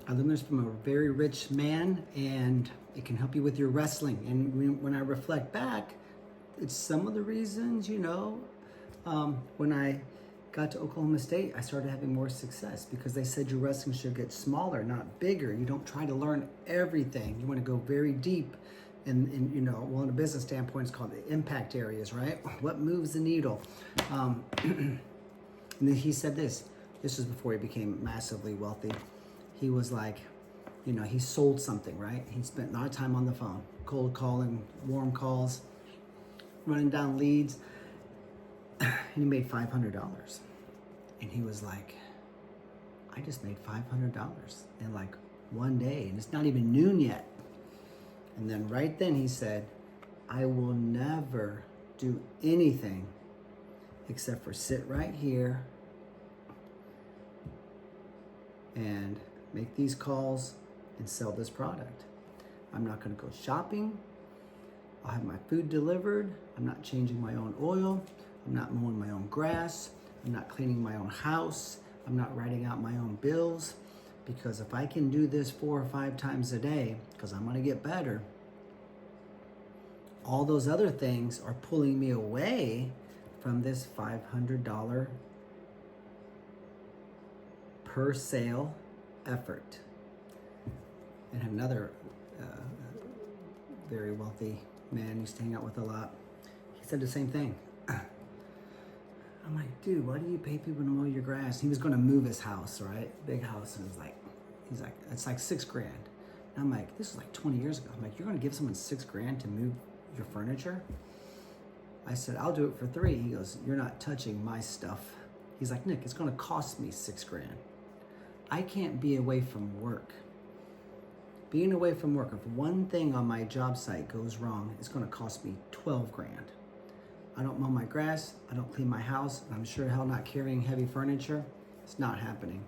I learned this from a very rich man, and it can help you with your wrestling. And when I reflect back, it's some of the reasons, when I got to Oklahoma State, I started having more success because they said your wrestling should get smaller, not bigger. You don't try to learn everything. You want to go very deep. In a business standpoint, it's called the impact areas, right? What moves the needle? And then he said this. This was before he became massively wealthy. He was like, he sold something, right? He spent a lot of time on the phone, cold calling, warm calls, running down leads, and he made $500. And he was like, I just made $500 in like one day, and it's not even noon yet. And then right then he said, I will never do anything except for sit right here and make these calls and sell this product. I'm not going to go shopping. I'll have my food delivered. I'm not changing my own oil. I'm not mowing my own grass. I'm not cleaning my own house. I'm not writing out my own bills. Because if I can do this 4 or 5 times a day, because I'm going to get better, all those other things are pulling me away from this $500 per sale effort. And another very wealthy man I used to hang out with a lot, he said the same thing. I'm like, dude, why do you pay people to mow your grass? He was going to move his house, right? Big house. And he's like, it's like $6,000. And I'm like, this was like 20 years ago. I'm like, you're going to give someone $6,000 to move your furniture? I said, I'll do it for $3,000. He goes, you're not touching my stuff. He's like, Nick, it's going to cost me $6,000. I can't be away from work. Being away from work, if one thing on my job site goes wrong, it's going to cost me $12,000. I don't mow my grass, I don't clean my house, and I'm sure hell not carrying heavy furniture. It's not happening.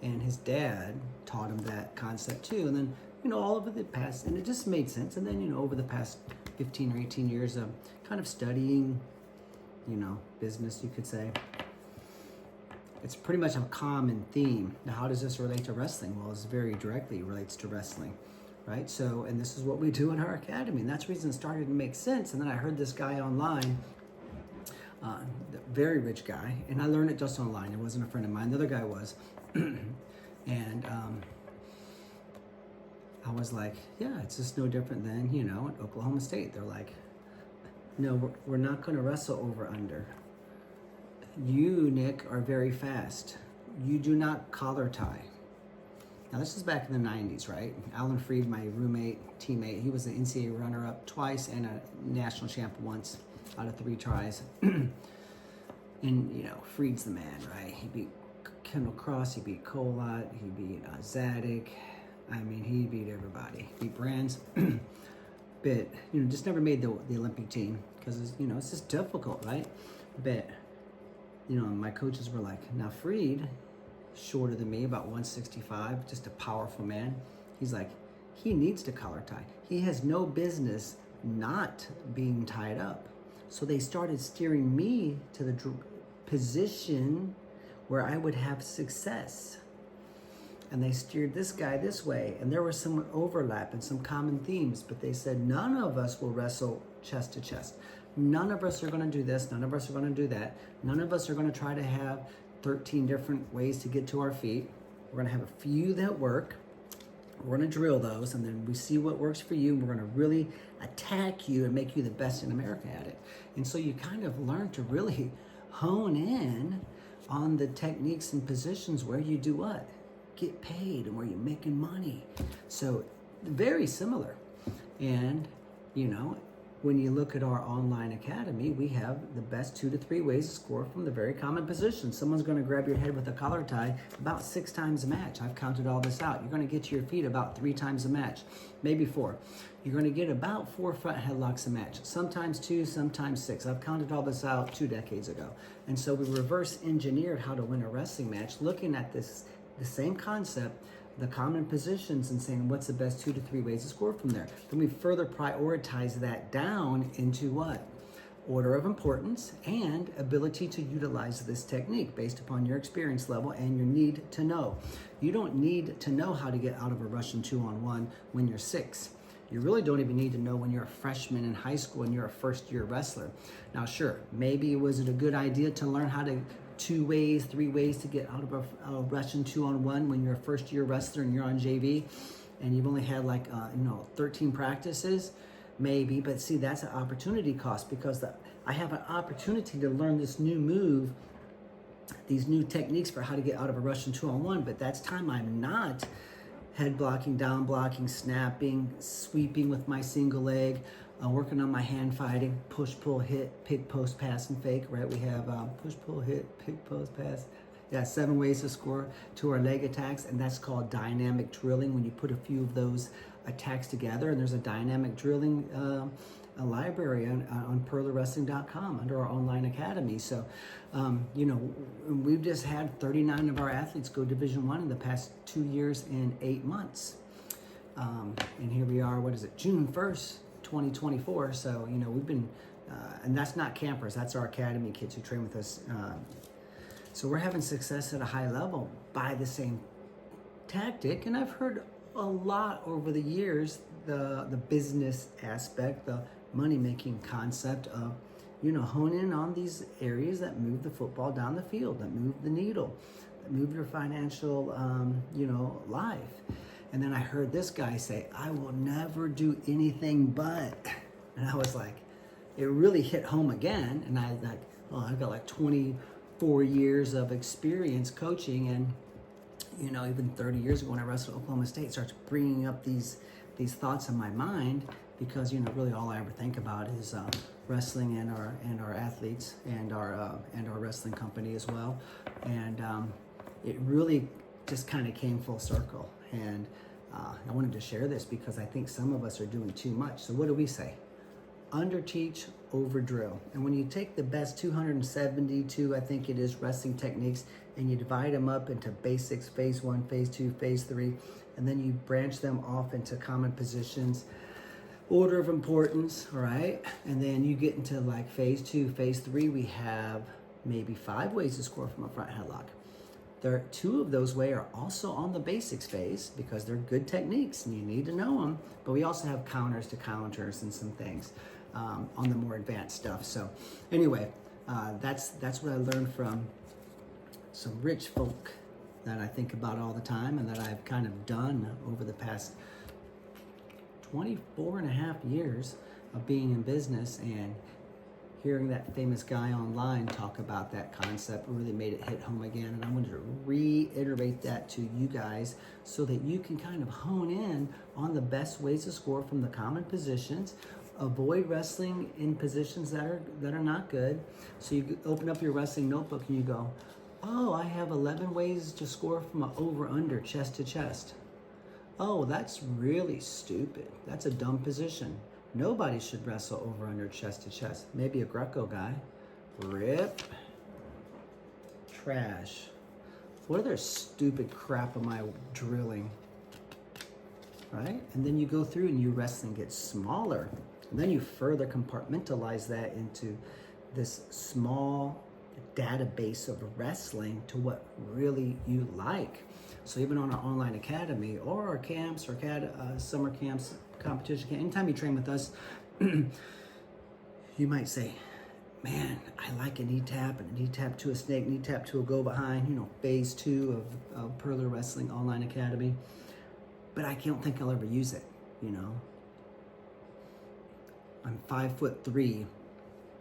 And his dad taught him that concept too. And then, all over the past, and it just made sense. And then, over the past 15 or 18 years of kind of studying, business, you could say, it's pretty much a common theme. Now, how does this relate to wrestling? Well, it's very directly relates to wrestling, right? So, and this is what we do in our academy. And that's the reason it started to make sense. And then I heard this guy online, very rich guy, and I learned it just online. It wasn't a friend of mine. The other guy was. And I was like, yeah, it's just no different than, at Oklahoma State. They're like, no, we're not going to wrestle over under. You, Nick, are very fast. You do not collar tie. Now, this is back in the 90s, right? Alan Freed, my roommate, teammate, he was the NCAA runner-up twice and a national champ once out of 3 tries. And, Freed's the man, right? He beat Kendall Cross, he beat Colot, he beat Zadig. I mean, he beat everybody. He beat Brands. But, just never made the Olympic team because, it's just difficult, right? But, my coaches were like, now Freed, shorter than me, about 165, just a powerful man. He's like, he needs to collar tie. He has no business not being tied up. So they started steering me to the position where I would have success. And they steered this guy this way. And there was some overlap and some common themes, but they said, none of us will wrestle chest to chest. None of us are going to do this. None of us are going to do that. None of us are going to try to have 13 different ways to get to our feet. We're going to have a few that work. We're going to drill those, and then we see what works for you, and we're going to really attack you and make you the best in America at it. And so you kind of learn to really hone in on the techniques and positions where you do what? Get paid, and where you're making money. So very similar. And, when you look at our online academy, we have the best 2 to 3 ways to score from the very common position. Someone's going to grab your head with a collar tie about 6 times a match. I've counted all this out. You're going to get to your feet about 3 times a match, maybe 4. You're going to get about 4 front headlocks a match, sometimes 2, sometimes 6. I've counted all this out 2 decades ago. And so we reverse engineered how to win a wrestling match, looking at the same concept, the common positions, and saying what's the best 2 to 3 ways to score from there. Then we further prioritize that down into what? order of importance, and ability to utilize this technique based upon your experience level and your need to know. You don't need to know how to get out of a Russian 2-on-1 when you're 6. You really don't even need to know when you're a freshman in high school and you're a first-year wrestler. Now, sure, maybe was it a good idea to learn how to 2 ways, 3 ways to get out of a Russian 2-on-1 when you're a first-year wrestler and you're on JV and you've only had like 13 practices? Maybe, but see, that's an opportunity cost, because I have an opportunity to learn this new move, these new techniques for how to get out of a Russian 2-on-1, but that's time I'm not head blocking, down blocking, snapping, sweeping with my single leg, working on my hand fighting, push, pull, hit, pick, post, pass, and fake, right? We have push, pull, hit, pick, post, pass. Yeah, 7 ways to score to our leg attacks, and that's called dynamic drilling, when you put a few of those attacks together. And there's a dynamic drilling a library on PurlerWrestling.com under our online academy. So, we've just had 39 of our athletes go Division I in the past 2 years and 8 months. And here we are, June 1st, 2024. So, we've been, and that's not campers, that's our academy kids who train with us. So we're having success at a high level by the same tactic. And I've heard a lot over the years, the business aspect, the money-making concept of, hone in on these areas that move the football down the field, that move the needle, that move your financial, life. And then I heard this guy say, I will never do anything but, and I was like, it really hit home again. And I was like, I've got like 24 years of experience coaching, and even 30 years ago when I wrestled at Oklahoma State, starts bringing up these thoughts in my mind, because really all I ever think about is wrestling and our athletes and our wrestling company as well. And it really just kind of came full circle. And I wanted to share this because I think some of us are doing too much. So what do we say? Underteach, over drill. And when you take the best 272, I think it is, wrestling techniques, and you divide them up into basics, phase 1, phase 2, phase 3, and then you branch them off into common positions, order of importance, all right? And then you get into like phase 2, phase 3, we have maybe 5 ways to score from a front headlock. There are 2 of those ways are also on the basics phase, because they're good techniques and you need to know them. But we also have counters to counters and some things on the more advanced stuff. So anyway, that's what I learned from some rich folk that I think about all the time, and that I've kind of done over the past 24 and a half years of being in business. And hearing that famous guy online talk about that concept really made it hit home again. And I wanted to reiterate that to you guys, so that you can kind of hone in on the best ways to score from the common positions. Avoid wrestling in positions that are not good. So you open up your wrestling notebook and you go, oh, I have 11 ways to score from an over-under, chest to chest. Oh, that's really stupid. That's a dumb position. Nobody should wrestle over-under, chest to chest. Maybe a Greco guy. Rip. Trash. What other stupid crap am I drilling? Right? And then you go through and your wrestling gets smaller. And then you further compartmentalize that into this small database of wrestling to what really you like. So even on our online academy or our camps or summer camps, competition camp, anytime you train with us, you might say, man, I like a knee tap and a knee tap to a snake, knee tap to a go behind, phase 2 of Purler Wrestling Online Academy. But I don't think I'll ever use it, I'm 5'3"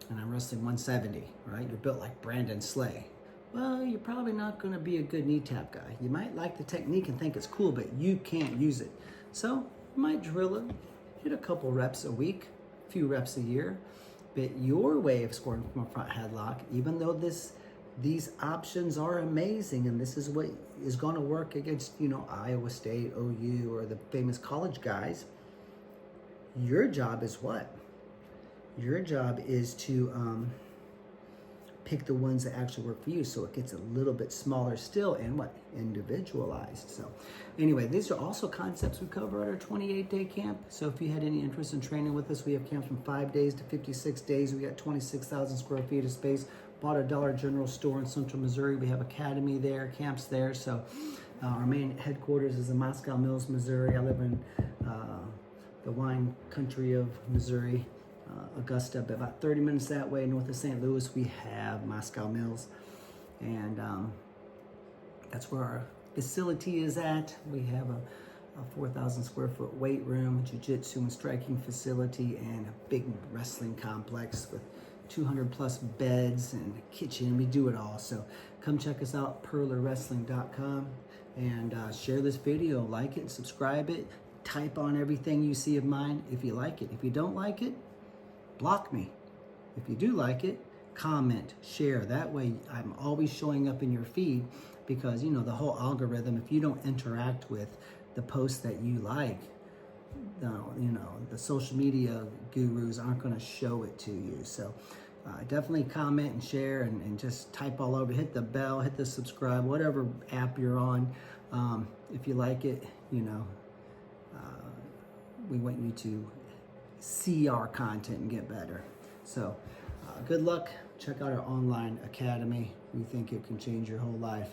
and I'm wrestling 170, right? You're built like Brandon Slay. Well, you're probably not going to be a good knee tap guy. You might like the technique and think it's cool, but you can't use it. So you might drill it, hit a couple reps a week, a few reps a year. But your way of scoring from a front headlock, even though these options are amazing, and this is what is going to work against, Iowa State, OU, or the famous college guys, your job is what? Your job is to pick the ones that actually work for you, so it gets a little bit smaller still and what? Individualized. So anyway, these are also concepts we cover at our 28-day camp. So if you had any interest in training with us, we have camps from 5 days to 56 days. We got 26,000 square feet of space. Bought a Dollar General store in Central Missouri. We have academy there, camps there. So our main headquarters is in Moscow Mills, Missouri. I live in the wine country of Missouri, Augusta, but about 30 minutes that way north of St. Louis, we have Moscow Mills. And that's where our facility is at. We have a 4,000 square foot weight room, jiu-jitsu and striking facility, and a big wrestling complex with 200 plus beds and a kitchen. We do it all. So come check us out, PurlerWrestling.com, and share this video, like it, subscribe it, type on everything you see of mine if you like it. If you don't like it, block me. If you do like it, comment, share. That way I'm always showing up in your feed, because you know the whole algorithm, if you don't interact with the posts that you like, you know, the social media gurus aren't going to show it to you. So definitely comment and share, and just type all over. Hit the bell, hit the subscribe, whatever app you're on. If you like it, you know, we want you to see our content and get better. So good luck. Check out our online academy. We think it can change your whole life.